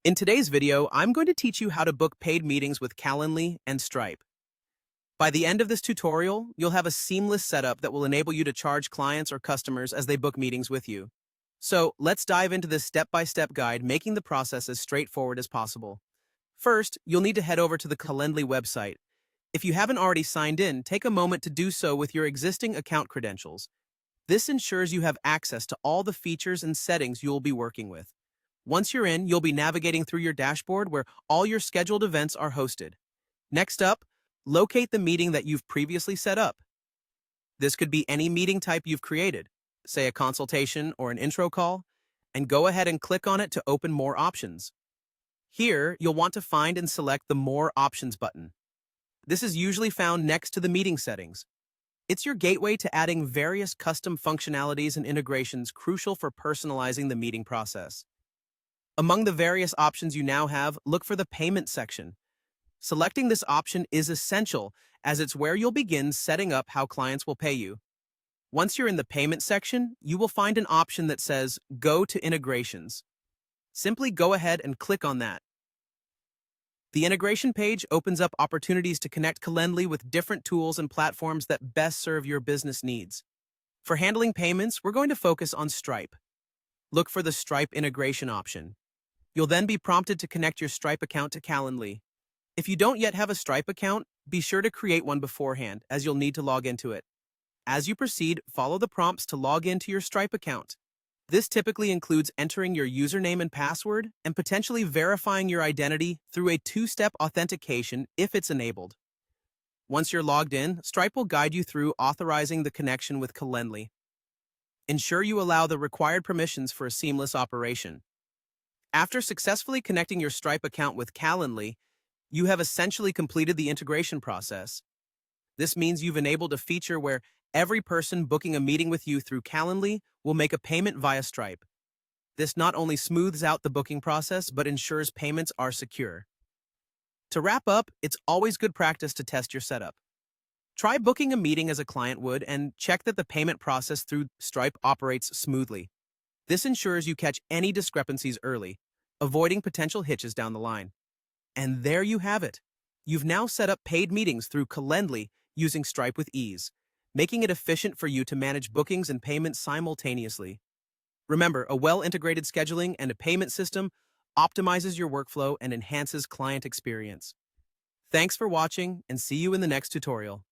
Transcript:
In today's video, I'm going to teach you how to book paid meetings with Calendly and Stripe. By the end of this tutorial, you'll have a seamless setup that will enable you to charge clients or customers as they book meetings with you. So let's dive into this step-by-step guide, making the process as straightforward as possible. First, you'll need to head over to the Calendly website. If you haven't already signed in, take a moment to do so with your existing account credentials. This ensures you have access to all the features and settings you'll be working with. Once you're in, you'll be navigating through your dashboard where all your scheduled events are hosted. Next up, locate the meeting that you've previously set up. This could be any meeting type you've created, say a consultation or an intro call, and go ahead and click on it to open more options. Here, you'll want to find and select the More Options button. This is usually found next to the meeting settings. It's your gateway to adding various custom functionalities and integrations crucial for personalizing the meeting process. Among the various options you now have, look for the Payment section. Selecting this option is essential as it's where you'll begin setting up how clients will pay you. Once you're in the Payment section, you will find an option that says Go to Integrations. Simply go ahead and click on that. The integration page opens up opportunities to connect Calendly with different tools and platforms that best serve your business needs. For handling payments, we're going to focus on Stripe. Look for the Stripe integration option. You'll then be prompted to connect your Stripe account to Calendly. If you don't yet have a Stripe account, be sure to create one beforehand, as you'll need to log into it. As you proceed, follow the prompts to log into your Stripe account. This typically includes entering your username and password and potentially verifying your identity through a two-step authentication if it's enabled. Once you're logged in, Stripe will guide you through authorizing the connection with Calendly. Ensure you allow the required permissions for a seamless operation. After successfully connecting your Stripe account with Calendly, you have essentially completed the integration process. This means you've enabled a feature where every person booking a meeting with you through Calendly will make a payment via Stripe. This not only smooths out the booking process, but ensures payments are secure. To wrap up, it's always good practice to test your setup. Try booking a meeting as a client would and check that the payment process through Stripe operates smoothly. This ensures you catch any discrepancies early, avoiding potential hitches down the line. And there you have it. You've now set up paid meetings through Calendly using Stripe with ease, making it efficient for you to manage bookings and payments simultaneously. Remember, a well-integrated scheduling and a payment system optimizes your workflow and enhances client experience. Thanks for watching, and see you in the next tutorial.